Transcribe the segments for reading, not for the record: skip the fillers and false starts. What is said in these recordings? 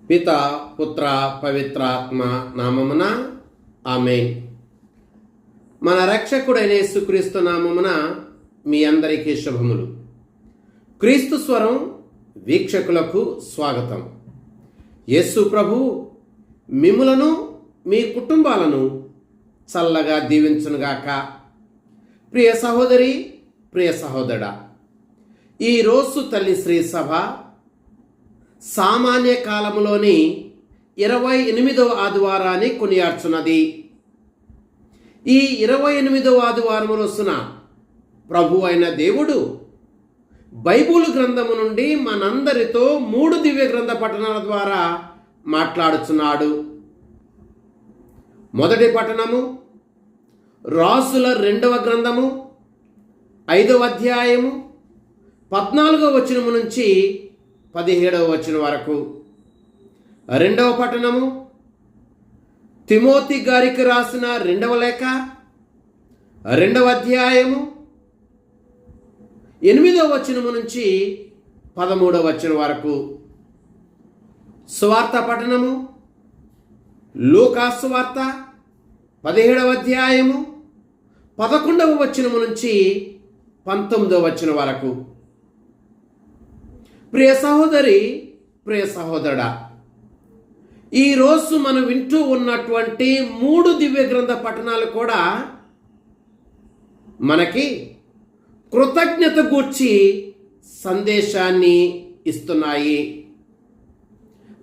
పిత పుత్ర పవిత్రాత్మ నామమున ఆమేన్. మన రక్షకుడైన యేసుక్రీస్తు నామమున మీ అందరికీ శుభములు. క్రీస్తు స్వరం వీక్షకులకు స్వాగతం. యేసు ప్రభు మిమ్ములను మీ కుటుంబాలను చల్లగా దీవించునుగాక. ప్రియ సహోదరి, ప్రియ సహోదరుడా, ఈరోజు తల్లి శ్రీ సభ సామాన్య కాలంలోని 28వ ఆదివారాన్ని కొనియాడుచున్నది. ఈ 28వ ఆదివారం రోజున ప్రభు అయిన దేవుడు బైబిల్ గ్రంథము నుండి మనందరితో 3 దివ్య గ్రంథ పఠనాల ద్వారా మాట్లాడుచున్నాడు. మొదటి పఠనము రాసుల 2వ గ్రంథము 5వ అధ్యాయము 14వ వచనము నుంచి 17వ వచనం వరకు. రెండవ పఠనము తిమోతి గారికి రాసిన 2వ లేఖ 2వ అధ్యాయము 8వ వచనము నుంచి 13వ వచనం వరకు. సువార్త పఠనము లూకా సువార్త 17వ అధ్యాయము 11వ వచనము నుంచి 19వ వచనం వరకు. ప్రియ సహోదరి, ప్రియ సహోదరుడా, ఈరోజు మనం వింటూ ఉన్నటువంటి 3 దివ్య గ్రంథ పఠనాలు కూడా మనకి కృతజ్ఞత గూర్చి సందేశాన్ని ఇస్తున్నాయి.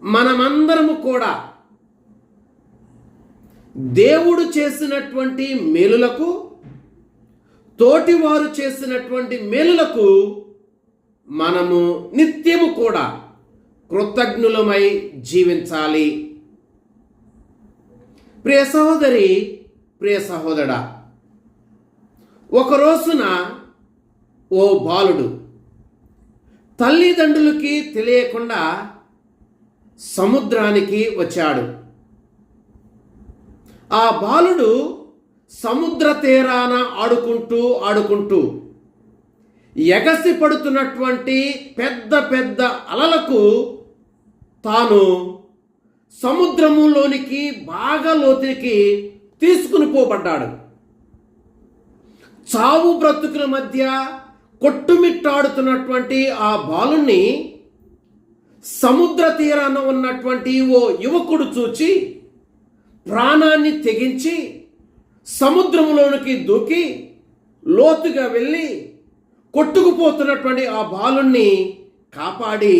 మనమందరము కూడా దేవుడు చేసినటువంటి మేలులకు, తోటివారు చేసినటువంటి మేలులకు మనము నిత్యము కూడా కృతజ్ఞులమై జీవించాలి. ప్రియ సహోదరి, ప్రియ సహోదరుడా, ఒక రోజున ఓ బాలుడు తల్లిదండ్రులకి తెలియకుండా సముద్రానికి వచ్చాడు. ఆ బాలుడు సముద్ర తీరాన ఆడుకుంటూ ఎగసి పడుతున్నటువంటి పెద్ద పెద్ద అలలకు తాను సముద్రములోనికి బాగా లోతుకి తీసుకుని పోబడ్డాడు. చావు బ్రతుకుల మధ్య కొట్టుమిట్టాడుతున్నటువంటి ఆ బాలుని సముద్ర తీరాన ఉన్నటువంటి ఓ యువకుడు చూచి ప్రాణాన్ని తెగించి సముద్రంలోనికి దూకి లోతుగా వెళ్ళి కొట్టుకుపోతున్నటువంటి ఆ బాలుని కాపాడి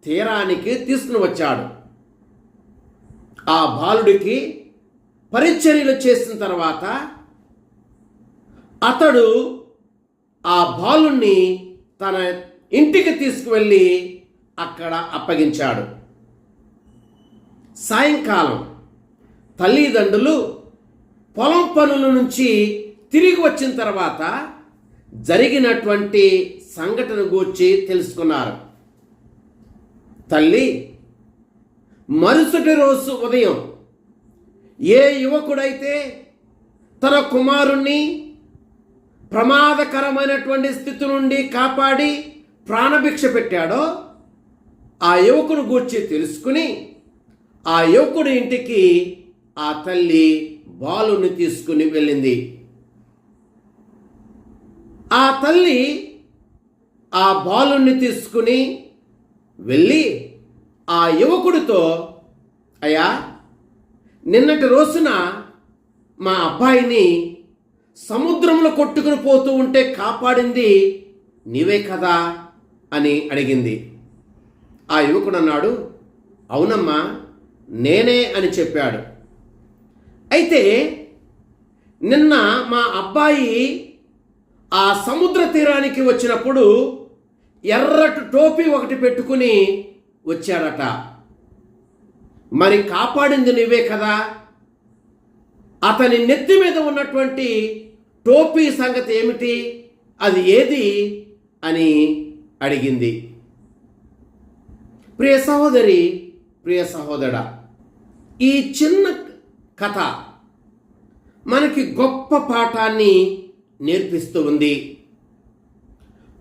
తీరానికి తీసుకుని వచ్చాడు. ఆ బాలుడికి పరిచర్యలు చేసిన తర్వాత అతడు ఆ బాలుని తన ఇంటికి తీసుకువెళ్ళి అక్కడ అప్పగించాడు. సాయంకాలం తల్లిదండ్రులు పొలం పనుల నుంచి తిరిగి వచ్చిన తర్వాత జరిగినటువంటి సంఘటన గూర్చి తెలుసుకున్నారు. తల్లి మరుసటి రోజు ఉదయం ఏ యువకుడైతే తన కుమారుణ్ణి ప్రమాదకరమైనటువంటి స్థితి నుండి కాపాడి ప్రాణభిక్ష పెట్టాడో ఆ యువకుడు గూర్చి తెలుసుకుని ఆ యువకుడి ఇంటికి ఆ తల్లి బాలుని తీసుకుని వెళ్ళింది. ఆ తల్లి ఆ బాలుని తీసుకుని వెళ్ళి ఆ యువకుడితో, అయ్యా, నిన్నటి రోజున మా అబ్బాయిని సముద్రంలో కొట్టుకుని పోతూ ఉంటే కాపాడింది నీవే కదా అని అడిగింది. ఆ యువకుడు అన్నాడు, అవునమ్మా, నేనే అని చెప్పాడు. అయితే నిన్న మా అబ్బాయి ఆ సముద్ర తీరానికి వచ్చినప్పుడు ఎర్రటి టోపీ ఒకటి పెట్టుకుని వచ్చాడట. మరి కాపాడింది నువ్వే కదా, అతని నెత్తి మీద ఉన్నటువంటి టోపీ సంగతి ఏమిటి, అది ఏది అని అడిగింది. ప్రియ సహోదరి, ప్రియ సహోదరుడా, ఈ చిన్న కథ మనకి గొప్ప పాఠాన్ని నేర్పిస్తూ ఉంది.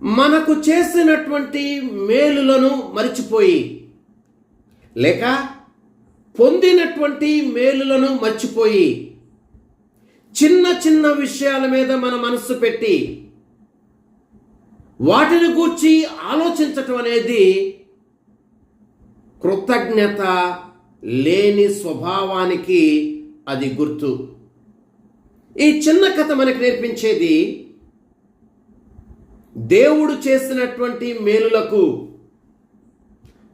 మనకు చేసినటువంటి మేలులను మరిచిపోయి లేక పొందినటువంటి మేలులను మర్చిపోయి చిన్న చిన్న విషయాల మీద మన మనస్సు పెట్టి వాటిని గూర్చి ఆలోచించటం అనేది కృతజ్ఞత లేని స్వభావానికి అది గుర్తు. ఈ చిన్న కథ మనకు నేర్పించేది దేవుడు చేసినటువంటి మేలులకు,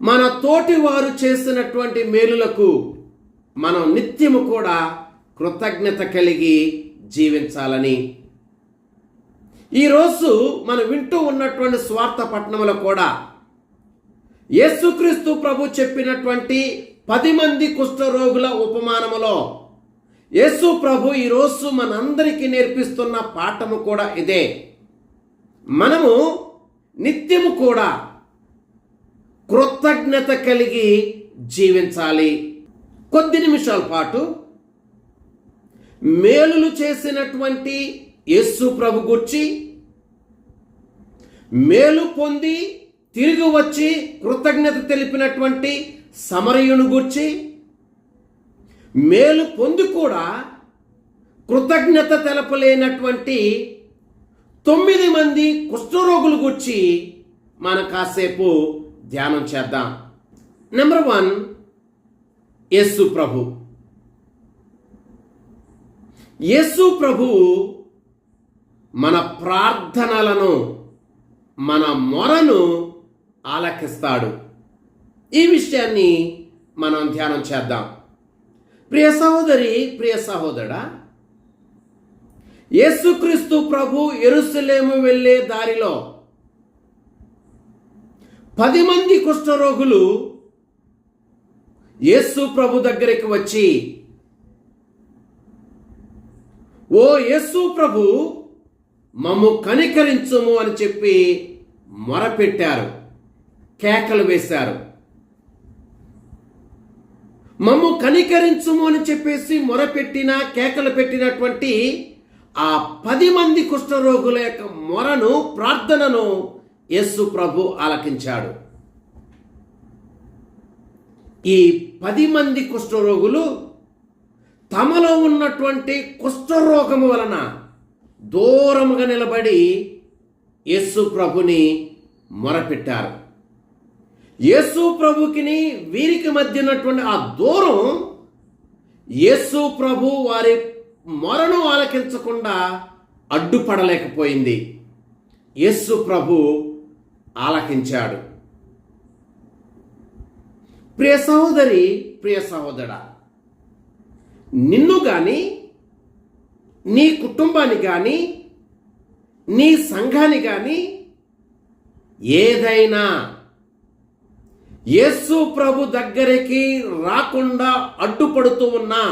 మన తోటి వారు చేసినటువంటి మేలులకు మనం నిత్యము కూడా కృతజ్ఞత కలిగి జీవించాలని. ఈరోజు మనం వింటూ ఉన్నటువంటి స్వార్థ పట్టణంలో కూడా యేసుక్రీస్తు ప్రభు చెప్పినటువంటి 10 మంది కుష్ఠరోగుల ఉపమానములో యేసు ప్రభు ఈరోజు మనందరికీ నేర్పిస్తున్న పాఠము కూడా ఇదే. మనము నిత్యము కూడా కృతజ్ఞత కలిగి జీవించాలి. కొద్ది నిమిషాల పాటు మేలులు చేసినటువంటి యేసు ప్రభు గురించి, మేలు పొంది తిరిగి వచ్చి కృతజ్ఞత తెలిపినటువంటి సమరయుని గురించి, మేలు పొంది కూడా కృతజ్ఞత తెలపలేనటువంటి 9 మంది కుష్ఠరోగుల గురించి మనం కాసేపు ధ్యానం చేద్దాం. నెంబర్ 1, యేసు ప్రభు. యేసు ప్రభు మన ప్రార్థనలను, మన మొరను ఆలకిస్తాడు. ఈ విషయాన్ని మనం ధ్యానం చేద్దాం. ప్రియ సహోదరి, ప్రియ సహోదరుడా, యేసుక్రీస్తు ప్రభు యెరూషలేము వెళ్ళే దారిలో 10 మంది కుష్ఠరోగులు యేసు ప్రభు దగ్గరికి వచ్చి, ఓ యేసు ప్రభు, మమ్ము కనికరించుము అని చెప్పి మొరపెట్టారు, కేకలు వేశారు. మమ్ము కనికరించుము అని చెప్పేసి మొరపెట్టిన, కేకలు పెట్టినటువంటి ఆ 10 మంది కుష్ఠరోగుల యొక్క మొరను, ప్రార్థనను యేసు ప్రభు ఆలకించాడు. ఈ 10 మంది కుష్ఠరోగులు తమలో ఉన్నటువంటి కుష్ఠరోగము వలన దూరముగా నిలబడి యేసు ప్రభుని మొరపెట్టారు. యేసు ప్రభుకిని వీరికి మధ్య ఉన్నటువంటి ఆ దూరం యేసు ప్రభు వారి మొరను ఆలకించకుండా అడ్డుపడలేకపోయింది. యేసు ప్రభు ఆలకించాడు. ప్రియ సహోదరి, ప్రియ సహోదరా, నిన్ను కానీ, నీ కుటుంబాన్ని కానీ, నీ సంఘాన్ని కానీ ఏదైనా యేసు ప్రభు దగ్గరికి రాకుండా అడ్డుపడుతూ ఉన్నా,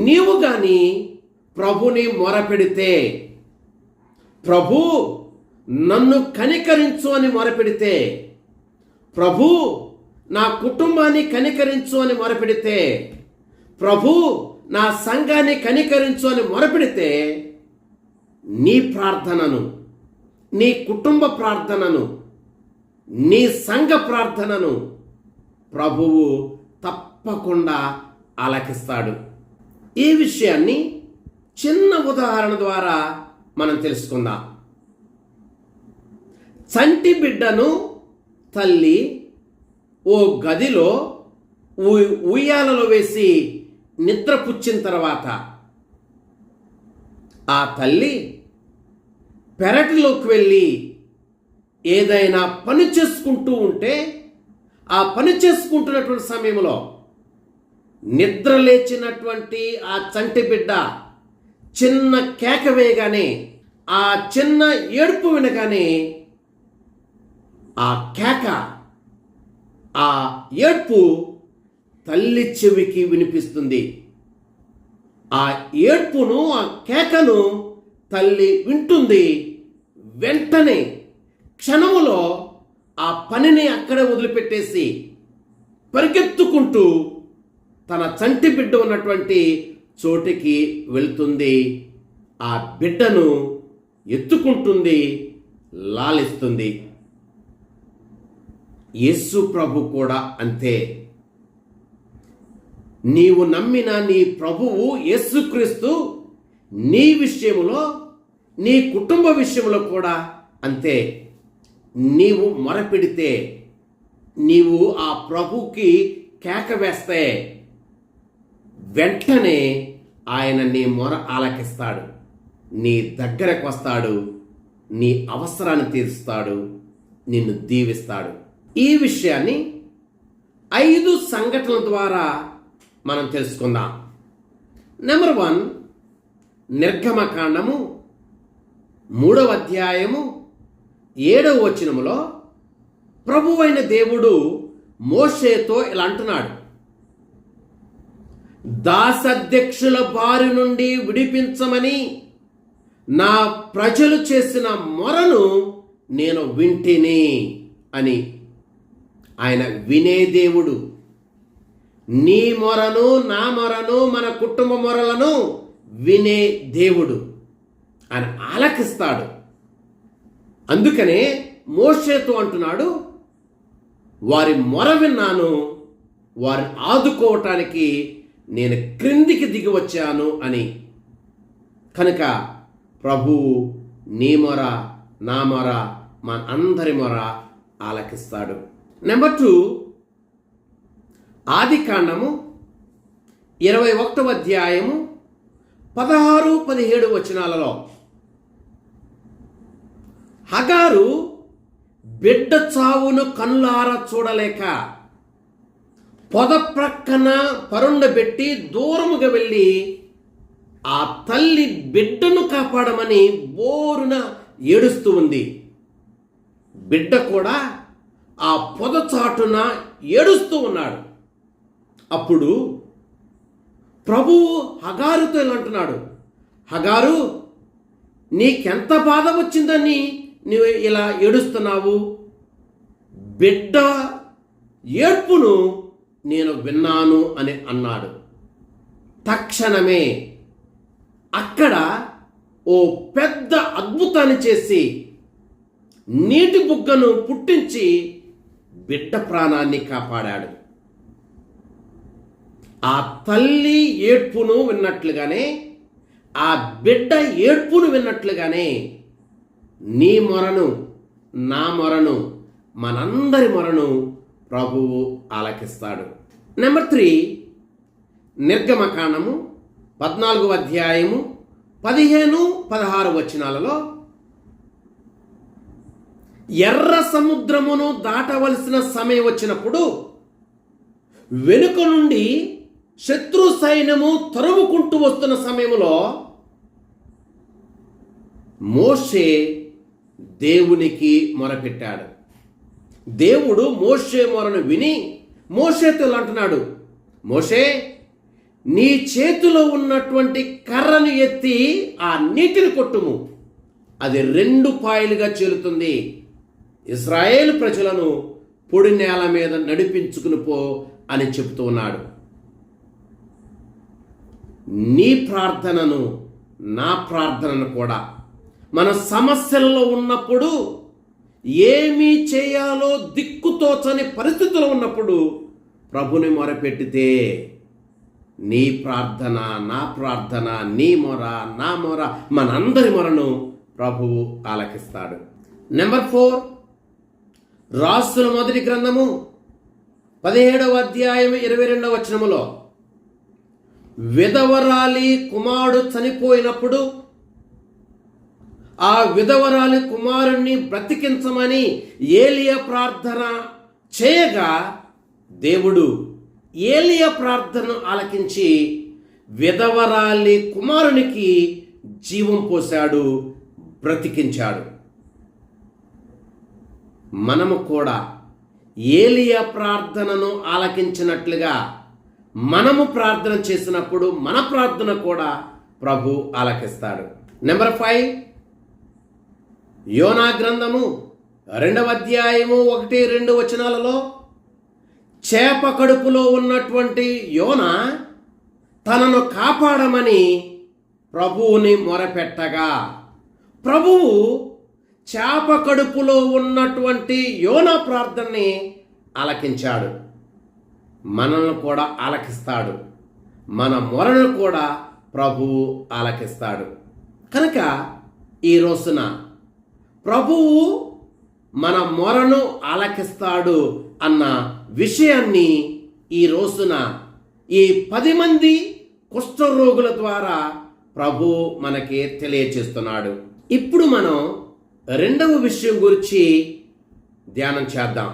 నీవు కానీ ప్రభుని మొరపెడితే, ప్రభు నన్ను కనికరించు అని మొరపెడితే, ప్రభు నా కుటుంబాన్ని కనికరించు అని మొరపెడితే, ప్రభు నా సంఘాన్ని కనికరించు అని మొరపెడితే, నీ ప్రార్థనను, నీ కుటుంబ ప్రార్థనను, నీ సంఘ ప్రార్థనను ప్రభువు తప్పకుండా ఆలకిస్తాడు. ఈ విషయాన్ని చిన్న ఉదాహరణ ద్వారా మనం తెలుసుకుందాం. చంటి బిడ్డను తల్లి ఓ గదిలో ఉయ్యాలలో వేసి నిద్రపుచ్చిన తర్వాత ఆ తల్లి పెరటిలోకి వెళ్ళి ఏదైనా పని చేసుకుంటూ ఉంటే, ఆ పని చేసుకుంటున్నటువంటి సమయంలో నిద్ర లేచినటువంటి ఆ చంటి బిడ్డ చిన్న కేక వేయగానే, ఆ చిన్న ఏడుపు వినగానే ఆ కేక, ఆ ఏడ్పు తల్లి చెవికి వినిపిస్తుంది. ఆ ఏడ్పును, ఆ కేకను తల్లి వింటుంది. వెంటనే క్షణములో ఆ పనిని అక్కడే వదిలిపెట్టేసి పరిగెత్తుకుంటూ తన చంటి బిడ్డ ఉన్నటువంటి చోటికి వెళ్తుంది. ఆ బిడ్డను ఎత్తుకుంటుంది, లాలిస్తుంది. యేసు ప్రభు కూడా అంతే. నీవు నమ్మిన నీ ప్రభువు యేసుక్రీస్తు నీ విషయంలో, నీ కుటుంబ విషయంలో కూడా అంతే. నీవు మొరపెడితే, నీవు ఆ ప్రభుకి కేక వేస్తే వెంటనే ఆయన నీ మొర ఆలకిస్తాడు, నీ దగ్గరకు వస్తాడు, నీ అవసరాన్ని తీరుస్తాడు, నిన్ను దీవిస్తాడు. ఈ విషయాన్ని 5 సంఘటనల ద్వారా మనం తెలుసుకుందాం. నెంబర్ 1, నిర్గమకాండము 3వ అధ్యాయము 7వ వచనములో ప్రభువైన దేవుడు మోషేతో ఇలా అంటున్నాడు, దాసధ్యక్షుల బారి నుండి విడిపించమని నా ప్రజలు చేసిన మొరను నేను వింటిని అని. ఆయన వినే దేవుడు. నీ మొరను, నా మొరను, మన కుటుంబ మొరలను వినే దేవుడు. ఆయన ఆలకిస్తాడు. అందుకనే మోషేతో అంటున్నాడు, వారి మొర విన్నాను, వారిని ఆదుకోవటానికి నేను క్రిందికి దిగి వచ్చాను అని. కనుక ప్రభువు నీ మొర, నా మొర, మన అందరి మొర ఆలకిస్తాడు. నెంబర్ 2, ఆదికాండము 21వ అధ్యాయము 16-17 వచనాలలో హగారు బిడ్డ చావును కన్నులారా చూడలేక పొద ప్రక్కన పరుండబెట్టి దూరముగా వెళ్ళి ఆ తల్లి బిడ్డను కాపాడమని బోరున ఏడుస్తూ ఉంది. బిడ్డ కూడా ఆ పొద చాటున ఏడుస్తూ ఉన్నాడు. అప్పుడు ప్రభువు హగారుతో ఇలా అంటున్నాడు, హగారు, నీకెంత బాధ వచ్చిందని నువ్వు ఇలా ఏడుస్తున్నావు? బిడ్డ ఏడ్పును నేను విన్నాను అని అన్నాడు. తక్షణమే అక్కడ ఓ పెద్ద అద్భుతాన్ని చేసి నీటి బుగ్గను పుట్టించి బిడ్డ ప్రాణాన్ని కాపాడాడు. ఆ తల్లి ఏడ్పును విన్నట్లుగానే, ఆ బిడ్డ ఏడ్పును విన్నట్లుగానే నీ మొరను, నా మొరను, మనందరి మొరను ప్రభువు ఆలకిస్తాడు. నెంబర్ 3, నిర్గమకాండము 14వ అధ్యాయము 15-16 వచనాలలో ఎర్ర సముద్రమును దాటవలసిన సమయం వచ్చినప్పుడు వెనుక నుండి శత్రు సైన్యము తరుముకుంటూ వస్తున్న సమయంలో మోషే దేవునికి మొరపెట్టాడు. దేవుడు మోషే మొరను విని మోషేతో అంటున్నాడు, మోషే, నీ చేతిలో ఉన్నటువంటి కర్రను ఎత్తి ఆ నీటిని కొట్టుము, అది 2 పాయలుగా చీలుతుంది. ఇశ్రాయేలు ప్రజలను పొడి నేల మీద నడిపించుకుని పో అని చెబుతూ ఉన్నాడు. నీ ప్రార్థనను, నా ప్రార్థనను కూడా మన సమస్యలలో ఉన్నప్పుడు, ఏమీ చేయాలో దిక్కుతోచని పరిస్థితుల్లో ఉన్నప్పుడు ప్రభుని మొరపెట్టితే నీ ప్రార్థన, నా ప్రార్థన, నీ మొర, నా మొర, మనందరి మొరను ప్రభువు ఆలకిస్తాడు. నెంబర్ 4, రాసుల మొదటి గ్రంథము 17వ అధ్యాయం 22వ వచనములో విధవరాలి కుమారుడు చనిపోయినప్పుడు ఆ విధవరాలి కుమారుణ్ణి బ్రతికించమని ఏలియా ప్రార్థన చేయగా దేవుడు ఏలియా ప్రార్థనను ఆలకించి విధవరాలి కుమారునికి జీవం పోశాడు, బ్రతికించాడు. మనము కూడా ఏలియా ప్రార్థనను ఆలకించినట్లుగా మనము ప్రార్థన చేసినప్పుడు మన ప్రార్థన కూడా ప్రభు ఆలకిస్తాడు. నెంబర్ 5, యోనా గ్రంథము 2వ అధ్యాయము 1-2 వచనాలలో చేప కడుపులో ఉన్నటువంటి యోనా తనను కాపాడమని ప్రభువుని మొరపెట్టగా ప్రభువు చేప కడుపులో ఉన్నటువంటి యోనా ప్రార్థనని ఆలకించాడు, మనల్ని కూడా ఆలకిస్తాడు. మన మొరను కూడా ప్రభువు ఆలకిస్తాడు. కనుక ఈ రోజున ప్రభువు మన మొరను ఆలకిస్తాడు అన్న విషయాన్ని ఈ రోజున ఈ 10 మంది కుష్ఠరోగుల ద్వారా ప్రభు మనకి తెలియచేస్తున్నాడు. ఇప్పుడు మనం రెండవ విషయం గురించి ధ్యానం చేద్దాం.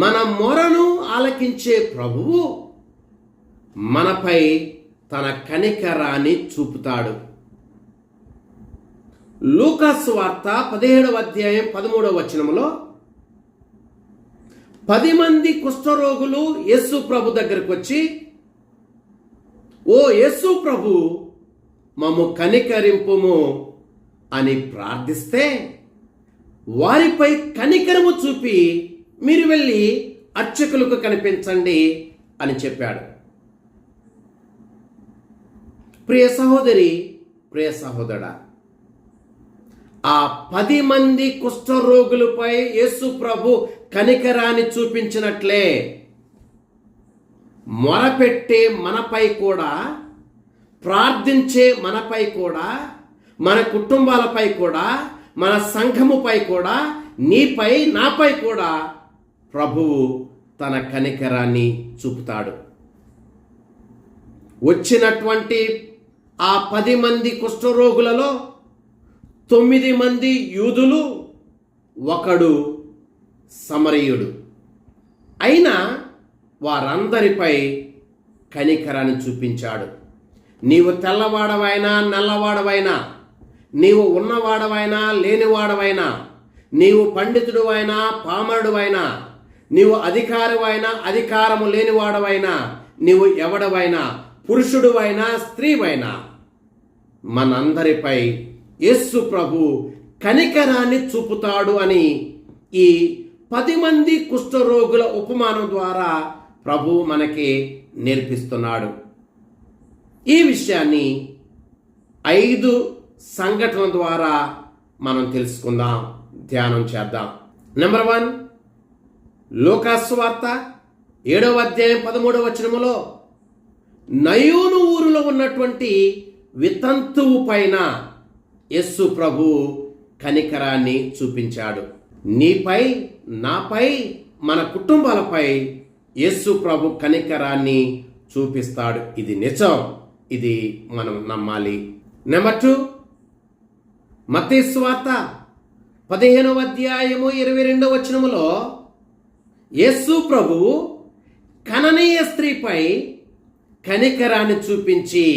మన మొరను ఆలకించే ప్రభువు మనపై తన కనికరాన్ని చూపుతాడు. లూకాసు వార్త 17వ అధ్యాయం 13వ వచనములో 10 మంది కుష్ఠరోగులు యేసు ప్రభు దగ్గరకు వచ్చి, ఓ యేసు ప్రభు, మమ్ము కనికరింపుము అని ప్రార్థిస్తే వారిపై కనికరము చూపి మీరు వెళ్ళి అర్చకులకు కనిపించండి అని చెప్పాడు. ప్రియ సహోదరి, ప్రియ సహోదరా, ఆ 10 మంది కుష్ఠరోగులపై యేసు ప్రభు కనికరాన్ని చూపించినట్లే మొరపెట్టే మనపై కూడా, ప్రార్థించే మనపై కూడా, మన కుటుంబాలపై కూడా, మన సంఘముపై కూడా, నీపై నాపై కూడా ప్రభువు తన కనికరాన్ని చూపుతాడు. వచ్చినటువంటి ఆ 10 మంది కుష్ఠరోగులలో 9 మంది యూదులు, ఒకడు సమరయుడు. అయినా వారందరిపై కనికరాన్ని చూపించాడు. నీవు తెల్లవాడవైనా నల్లవాడవైనా, నీవు ఉన్నవాడవైనా లేనివాడవైనా, నీవు పండితుడు అయినా పామరుడువైనా, నీవు అధికారివైనా అధికారము లేనివాడవైనా, నీవు ఎవడవైనా, పురుషుడువైనా స్త్రీవైనా, మనందరిపై యేసు ప్రభు కనికరాన్ని చూపుతాడు అని ఈ 10 మంది కుష్ఠరోగుల ఉపమానం ద్వారా ప్రభు మనకి నేర్పిస్తున్నాడు. ఈ విషయాన్ని 5 సంఘటనల ద్వారా మనం తెలుసుకుందాం, ధ్యానం చేద్దాం. నెంబర్ 1, లూకాసు వార్త 7వ అధ్యాయం 13వ వచనములో నయోను ఊరిలో ఉన్నటువంటి వితంతువు పైన యేసు ప్రభు కనికరాన్ని చూపించాడు. నీపై, నాపై, మన కుటుంబాలపై యేసు ప్రభు కనికరాన్ని చూపిస్తాడు. ఇది నిజం, ఇది మనం నమ్మాలి. నెంబర్ 2, మత్తయి సువార్త 15వ అధ్యాయము 22వ వచనములో యేసు ప్రభు కననీయ స్త్రీపై కనికరాన్ని చూపించి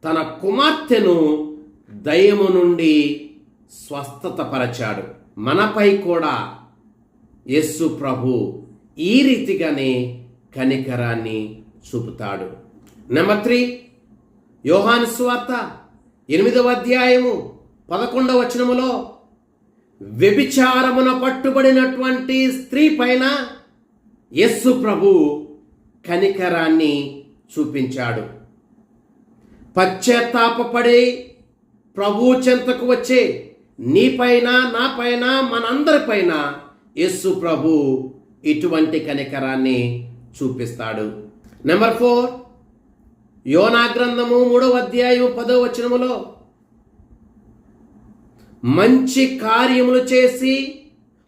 తన కుమార్తెను దయ్యము నుండి స్వస్థతపరచాడు. మనపై కూడా యేసు ప్రభు ఈ రీతిగానే కనికరాన్ని చూపుతాడు. నెంబర్ 3, యోహాను సువార్త 8వ అధ్యాయము 11వ వచనములో వ్యభిచారమున పట్టుబడినటువంటి స్త్రీ పైన యేసు ప్రభు కనికరాన్ని చూపించాడు. పశ్చాత్తాపపడి ప్రభు చెంతకు వచ్చే నీపైన, నాపైన, మనందరిపైన యేసు ప్రభు ఇటువంటి కనికరాన్ని చూపిస్తాడు. నెంబర్ 4, యోనా గ్రంథము 3వ అధ్యాయం 10వ వచనములో మంచి కార్యములు చేసి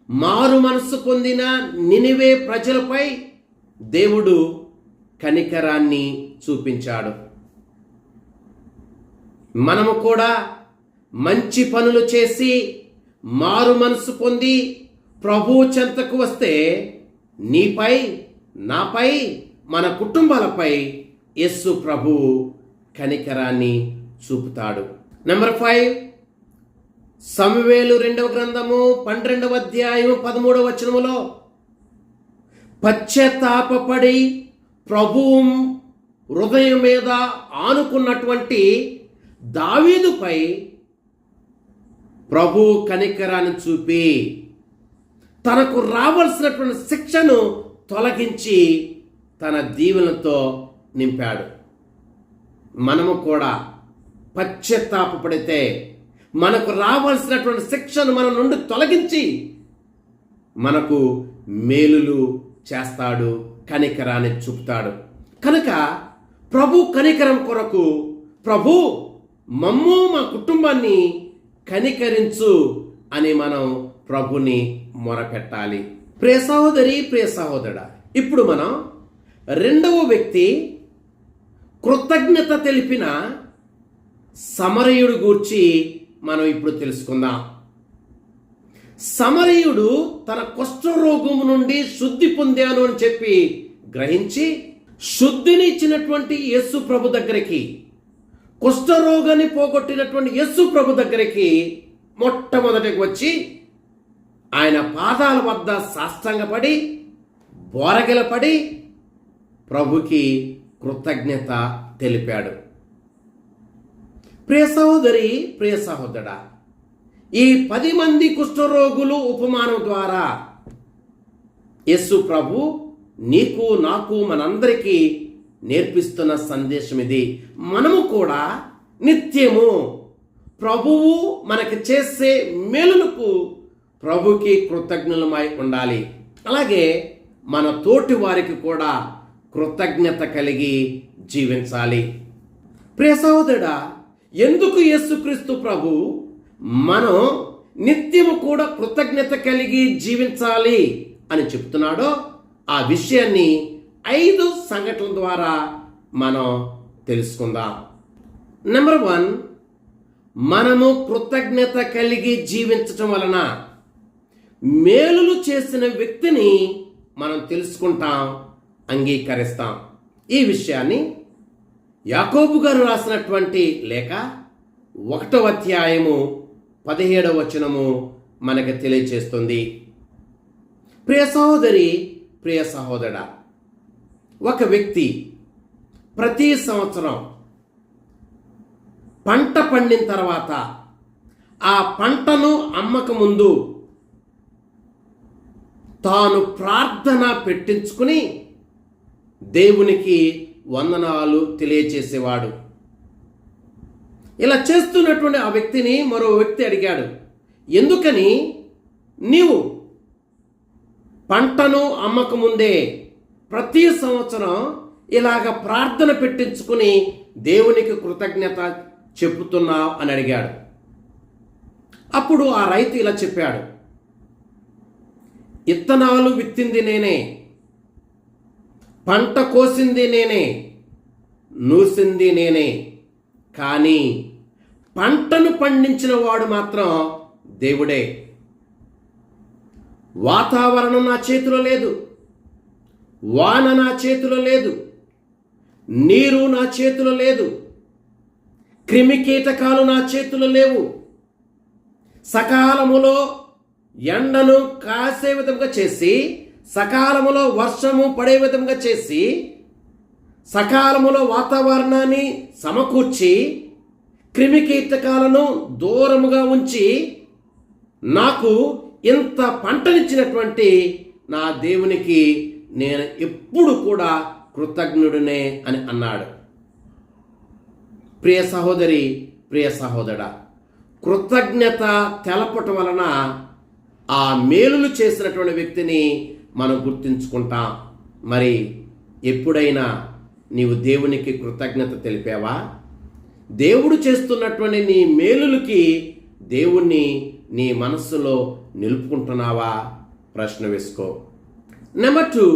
మారు మనసు పొందిన నినివే ప్రజలపై దేవుడు కనికరాన్ని చూపించాడు. మనము కూడా మంచి పనులు చేసి మారు మనసు పొంది ప్రభు చెంతకు వస్తే నీపై, నాపై, మన కుటుంబాలపై యేసు ప్రభు కనికరాన్ని చూపుతాడు. నెంబర్ 5, సమూయేలు 2వ గ్రంథము 12వ అధ్యాయం 13వ వచనములో పశ్చాత్తాపపడి ప్రభువు హృదయం మీద ఆనుకున్నటువంటి దావీదుపై ప్రభు కనికరాన్ని చూపి తనకు రావాల్సినటువంటి శిక్షను తొలగించి తన దీవెనతో నింపాడు. మనము కూడా పశ్చాత్తాపపడితే మనకు రావాల్సినటువంటి శిక్షను మన నుండి తొలగించి మనకు మేలులు చేస్తాడు, కనికరాన్ని చూపుతాడు. కనుక ప్రభు కనికరం కొరకు, ప్రభు మమ్ము మా కుటుంబాన్ని కనికరించు అని మనం ప్రభుని మొరపెట్టాలి. ప్రియ సహోదరి, ప్రియ సహోదరుడా, ఇప్పుడు మనం రెండవ వ్యక్తి కృతజ్ఞత తెలిపిన సమరయుడు గూర్చి మనం ఇప్పుడు తెలుసుకుందాం. సమరయుడు తన కుష్ఠరోగము నుండి శుద్ధి పొందాను అని చెప్పి గ్రహించి శుద్ధిని ఇచ్చినటువంటి యేసు ప్రభు దగ్గరికి, కుష్ఠరోగాన్ని పోగొట్టినటువంటి యేసు ప్రభు దగ్గరికి మొట్టమొదటికి వచ్చి ఆయన పాదాల వద్ద సాష్టాంగపడి బోరగిలపడి ప్రభుకి కృతజ్ఞత తెలిపాడు. ప్రియ సహోదరి, ప్రియ సహోదరుడా, ఈ 10 మంది కుష్ఠరోగులు ఉపమానం ద్వారా యేసు ప్రభు నీకు, నాకు, మనందరికీ నేర్పిస్తున్న సందేశం ఇది. మనము కూడా నిత్యము ప్రభువు మనకి చేసే మేలులకు ప్రభుకి కృతజ్ఞులమై ఉండాలి. అలాగే మన తోటి వారికి కూడా కృతజ్ఞత కలిగి జీవించాలి. ప్రియ సహోదరుడా, ఎందుకు యేసుక్రీస్తు ప్రభు మనం నిత్యము కూడా కృతజ్ఞత కలిగి జీవించాలి అని చెప్తున్నాడో ఆ విషయాన్ని 5 సంఘటనల ద్వారా మనం తెలుసుకుందాం. నెంబర్ 1, మనము కృతజ్ఞత కలిగి జీవించటం వలన మేలులు చేసిన వ్యక్తిని మనం తెలుసుకుంటాం, అంగీకరిస్తాం. ఈ విషయాన్ని యాకోబు గారు రాసినటువంటి లేఖ 1వ అధ్యాయము 17వ వచనము మనకు తెలియజేస్తుంది. ప్రియ సహోదరి, ప్రియ సహోదరుడా, ఒక వ్యక్తి ప్రతి సంవత్సరం పంట పండిన తర్వాత ఆ పంటను అమ్మక ముందు తాను ప్రార్థన పెట్టించుకుని దేవునికి వందనాలు తెలియచేసేవాడు. ఇలా చేస్తున్నటువంటి ఆ వ్యక్తిని మరో వ్యక్తి అడిగాడు, ఎందుకని నీవు పంటను అమ్మక ముందే ప్రతి సంవత్సరం ఇలాగ ప్రార్థన పెట్టించుకుని దేవునికి కృతజ్ఞత చెప్పుతున్నావు అని అడిగాడు. అప్పుడు ఆ రైతు ఇలా చెప్పాడు, ఇత్తనాలు విత్తింది నేనే, పంట కోసింది నేనే, నూసింది నేనే, కానీ పంటను పండించిన వాడు మాత్రం దేవుడే. వాతావరణం నా చేతిలో లేదు, వాన నా చేతిలో లేదు, నీరు నా చేతిలో లేదు, క్రిమి కీటకాలు నా చేతిలో లేవు. సకాలములో ఎండను కాసే విధంగా చేసి, సకాలములో వర్షము పడే విధంగా చేసి, సకాలములో వాతావరణాన్ని సమకూర్చి, క్రిమి కీటకాలను దూరముగా ఉంచి నాకు ఇంత పంటనిచ్చినటువంటి నా దేవునికి నేను ఎప్పుడు కూడా కృతజ్ఞుడినే అని అన్నాడు. ప్రియ సహోదరి, ప్రియ సహోదరుడా, కృతజ్ఞత తెలపటం వలన ఆ మేలులు చేసినటువంటి వ్యక్తిని మనం గుర్తించుకుంటాం. మరి ఎప్పుడైనా నీవు దేవునికి కృతజ్ఞత తెలిపావా? దేవుడు చేస్తున్నటువంటి నీ మేలులకి దేవుణ్ణి నీ మనస్సులో నిలుపుకుంటున్నావా? ప్రశ్న వేసుకో. నెంబర్ 2,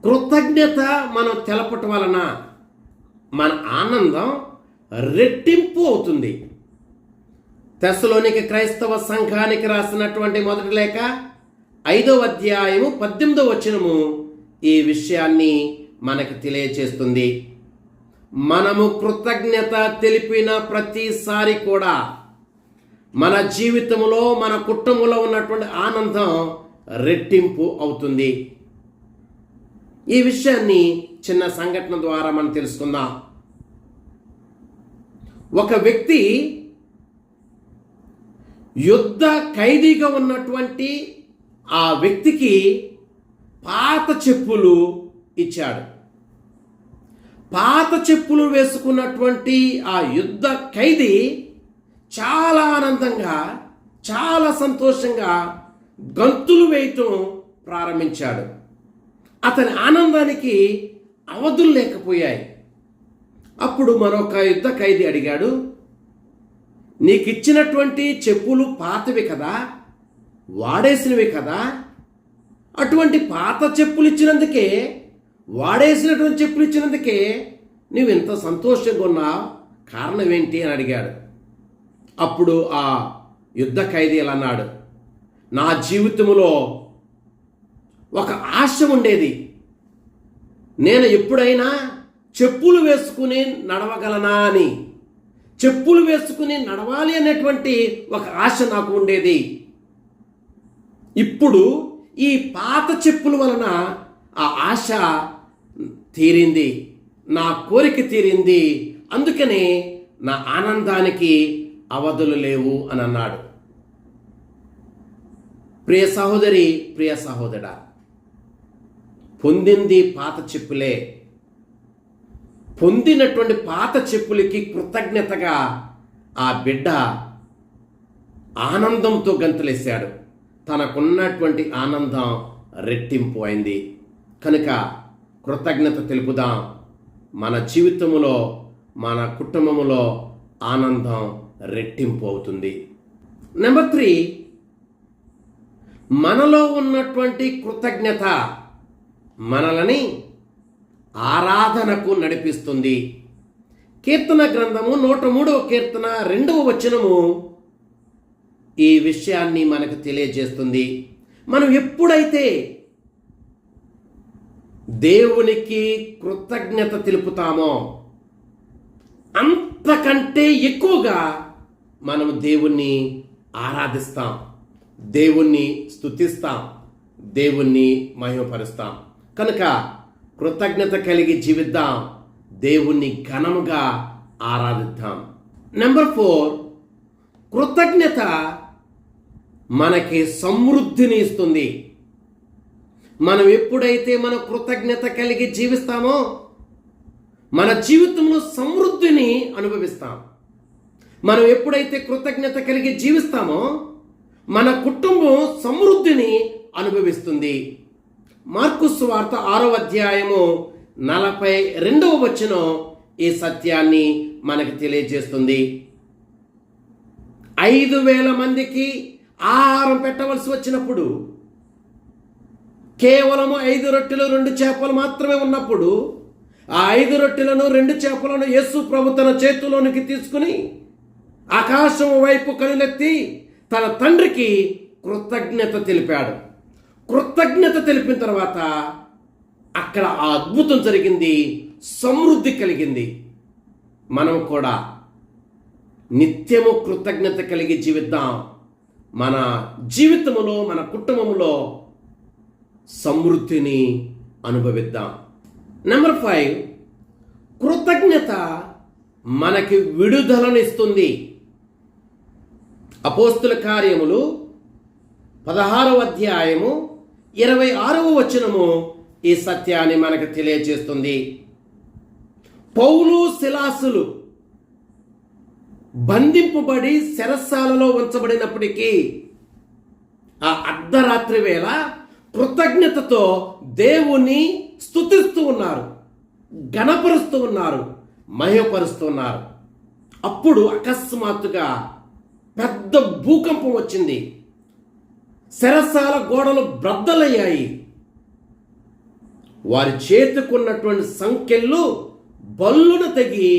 కృతజ్ఞత మనం తెలపటం వలన మన ఆనందం రెట్టింపు అవుతుంది. తెస్సలోనిక క్రైస్తవ సంఘానికి రాసినటువంటి మొదటి లేఖ 5వ అధ్యాయము 18వ వచనము ఈ విషయాన్ని మనకి తెలియచేస్తుంది. మనము కృతజ్ఞత తెలిపిన ప్రతిసారి కూడా మన జీవితంలో, మన కుటుంబంలో ఉన్నటువంటి ఆనందం రెట్టింపు అవుతుంది. ఈ విషయాన్ని చిన్న సంఘటన ద్వారా మనం తెలుసుకుందాం. ఒక వ్యక్తి యుద్ధ ఖైదీగా ఉన్నటువంటి ఆ వ్యక్తికి పాత చెప్పులు ఇచ్చాడు. పాత చెప్పులు వేసుకున్నటువంటి ఆ యుద్ధ ఖైదీ చాలా ఆనందంగా, చాలా సంతోషంగా గంతులు వేయటం ప్రారంభించాడు. అతని ఆనందానికి అవధులు లేకపోయాయి. అప్పుడు మరొక యుద్ధ ఖైదీ అడిగాడు, నీకు ఇచ్చినటువంటి చెప్పులు పాతవి కదా, వాడేసినవి కదా, అటువంటి పాత చెప్పులు ఇచ్చినందుకే, వాడేసినటువంటి చెప్పులు ఇచ్చినందుకే నువ్వు ఎంత సంతోషంగా ఉన్నావు, కారణం ఏంటి అని అడిగాడు. అప్పుడు ఆ యుద్ధ ఖైదీ ఇలా అన్నాడు, నా జీవితంలో ఒక ఆశ ఉండేది, నేను ఎప్పుడైనా చెప్పులు వేసుకుని నడవగలనా అని, చెప్పులు వేసుకుని నడవాలి అనేటువంటి ఒక ఆశ నాకు ఉండేది. ఇప్పుడు ఈ పాత చెప్పుల వలన ఆ ఆశ తీరింది, నా కోరిక తీరింది, అందుకనే నా ఆనందానికి అవధులు లేవు అని అన్నాడు. ప్రియ సహోదరి, ప్రియ సహోదరా, పొందింది పాత చెప్పులే. పొందినటువంటి పాత చెప్పులకి కృతజ్ఞతగా ఆ బిడ్డ ఆనందంతో గంతులేశాడు. తనకున్నటువంటి ఆనందం రెట్టింపు అయింది. కనుక కృతజ్ఞత తెలుపుదాం. మన జీవితంలో, మన కుటుంబంలో ఆనందం రెట్టింపు అవుతుంది. నెంబర్ 3, మనలో ఉన్నటువంటి కృతజ్ఞత మనలని ఆరాధనకు నడిపిస్తుంది. కీర్తన గ్రంథము 103వ కీర్తన 2వ వచనము ఈ విషయాన్ని మనకు తెలియజేస్తుంది. మనం ఎప్పుడైతే దేవునికి కృతజ్ఞత తెలుపుతామో అంతకంటే ఎక్కువగా మనం దేవుణ్ణి ఆరాధిస్తాం, దేవుణ్ణి స్తుతిస్తాం, దేవుణ్ణి మహిమపరుస్తాం. కనుక కృతజ్ఞత కలిగి జీవిద్దాం, దేవుణ్ణి ఘనముగా ఆరాధిద్దాం. నెంబర్ 4, కృతజ్ఞత మనకి సమృద్ధిని ఇస్తుంది. మనం ఎప్పుడైతే మన కృతజ్ఞత కలిగి జీవిస్తామో మన జీవితంలో సమృద్ధిని అనుభవిస్తాం. మనం ఎప్పుడైతే కృతజ్ఞత కలిగి జీవిస్తామో మన కుటుంబం సమృద్ధిని అనుభవిస్తుంది. మార్కు సువార్త 6వ అధ్యాయము 42వ వచనం ఈ సత్యాన్ని మనకు తెలియజేస్తుంది. 5,000 మందికి ఆహారం పెట్టవలసి వచ్చినప్పుడు, కేవలము 5 రొట్టెలు 2 చేపలు మాత్రమే ఉన్నప్పుడు, ఆ 5 రొట్టెలను 2 చేపలను యేసు ప్రభు తన చేతిలోనికి తీసుకుని ఆకాశం వైపు కనులెత్తి తన తండ్రికి కృతజ్ఞత తెలిపాడు. కృతజ్ఞత తెలిపిన తర్వాత అక్కడ ఆ అద్భుతం జరిగింది, సమృద్ధి కలిగింది. మనం కూడా నిత్యము కృతజ్ఞత కలిగి జీవిద్దాం. మన జీవితంలో, మన కుటుంబంలో సమృద్ధిని అనుభవిద్దాం. నెంబర్ 5, కృతజ్ఞత మనకి విడుదలనిస్తుంది. అపోస్తుల కార్యములు 16వ అధ్యాయము 26వ వచనము ఈ సత్యాన్ని మనకు తెలియజేస్తుంది. పౌలు శిలాసులు బంధింపబడి చెరసాలలో ఉంచబడినప్పటికీ ఆ అర్ధరాత్రి వేళ కృతజ్ఞతతో దేవుని స్తుతిస్తూ ఉన్నారు, ఘనపరుస్తూ ఉన్నారు, మహిమపరుస్తూ ఉన్నారు. అప్పుడు అకస్మాత్తుగా పెద్ద భూకంపం వచ్చింది. చెరసాల గోడలు బ్రద్దలయ్యాయి. వారి చేతుకున్నటువంటి సంకెళ్ళు బల్లున తెగి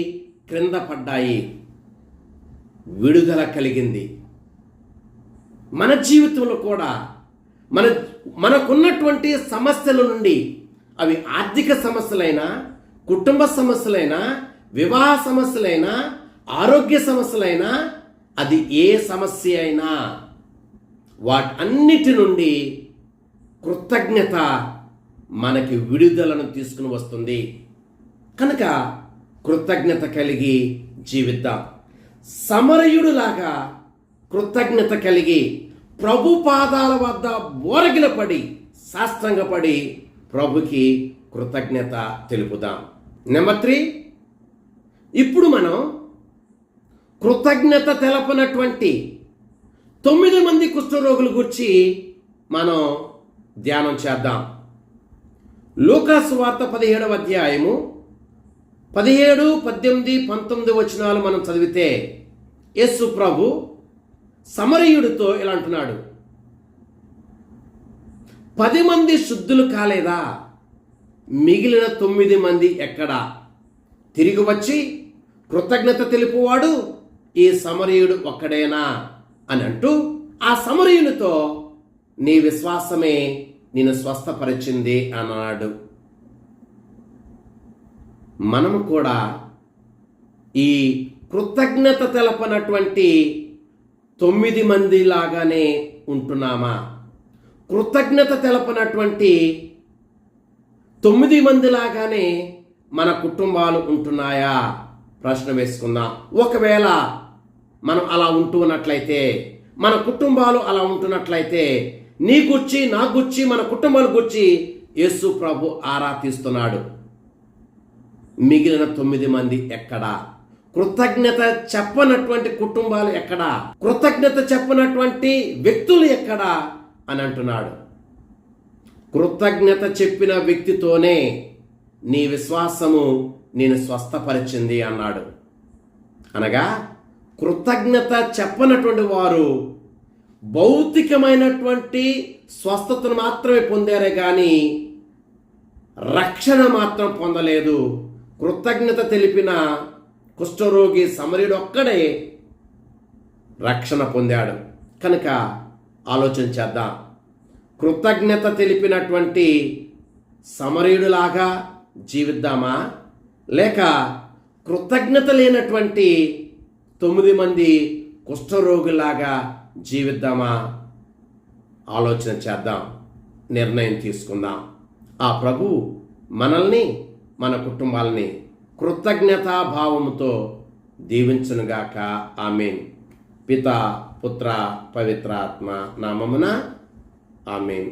క్రింద పడ్డాయి. విడుదల కలిగింది. మన జీవితంలో కూడా మనకున్నటువంటి సమస్యల నుండి, అవి ఆర్థిక సమస్యలైనా, కుటుంబ సమస్యలైనా, వివాహ సమస్యలైనా, ఆరోగ్య సమస్యలైనా, అది ఏ సమస్య అయినా వాటన్నిటి నుండి కృతజ్ఞత మనకి విడుదలను తీసుకుని వస్తుంది. కనుక కృతజ్ఞత కలిగి జీవిద్దాం. సమరయుడులాగా కృతజ్ఞత కలిగి ప్రభు పాదాల వద్ద బోరగిలపడి సాష్టాంగపడి ప్రభుకి కృతజ్ఞత తెలుపుదాం. నెంబర్ 3, ఇప్పుడు మనం కృతజ్ఞత తెలపనటువంటి 9 మంది కుష్ఠరోగుల గురించి మనం ధ్యానం చేద్దాం. లూకాసు వార్త 17వ అధ్యాయము 17, 18, 19 వచనాలు మనం చదివితే యేసు ప్రభు సమరయుడితో ఇలా అంటున్నాడు, 10 మంది శుద్ధులు కాలేదా? మిగిలిన 9 మంది ఎక్కడా? తిరిగి వచ్చి కృతజ్ఞత తెలుపువాడు ఈ సమరయుడు ఒక్కడేనా అని అంటూ ఆ సమరయునితో నీ విశ్వాసమే నిన్ను స్వస్థపరిచింది అన్నాడు. మనము కూడా ఈ కృతజ్ఞత తెలపనటువంటి 9 మంది లాగానే ఉంటున్నామా? కృతజ్ఞత తెలపనటువంటి 9 మంది లాగానే మన కుటుంబాలు ఉంటున్నాయా? ప్రశ్న వేసుకుందాం. ఒకవేళ మనం అలా ఉంటున్నట్లయితే, మన కుటుంబాలు అలా ఉంటున్నట్లయితే, నీ గురించి, నా గురించి, మన కుటుంబాల గురించి యేసు ప్రభు ఆరా తీస్తున్నాడు. మిగిలిన 9 మంది ఎక్కడా? కృతజ్ఞత చెప్పనటువంటి కుటుంబాలు ఎక్కడా? కృతజ్ఞత చెప్పనటువంటి వ్యక్తులు ఎక్కడా అని అంటున్నాడు. కృతజ్ఞత చెప్పిన వ్యక్తితోనే నీ విశ్వాసము నేను స్వస్థపరిచింది అన్నాడు. అనగా కృతజ్ఞత చెప్పనటువంటి వారు భౌతికమైనటువంటి స్వస్థతను మాత్రమే పొందారే కానీ రక్షణ మాత్రం పొందలేదు. కృతజ్ఞత తెలిపిన కుష్ఠరోగి సమరయుడు ఒక్కడే రక్షణ పొందాడు. కనుక ఆలోచన చేద్దాం. కృతజ్ఞత తెలిపినటువంటి సమరయుడులాగా జీవిద్దామా, లేక కృతజ్ఞత లేనటువంటి 9 మంది కుష్ఠరోగులాగా జీవిద్దామా? ఆలోచన చేద్దాం, నిర్ణయం తీసుకుందాం. ఆ ప్రభు మనల్ని, మన కుటుంబాలని కృతజ్ఞతాభావముతో దీవించునుగాక. ఆమేన్. పితా, పుత్ర, పవిత్రాత్మ నామమున ఆమేన్.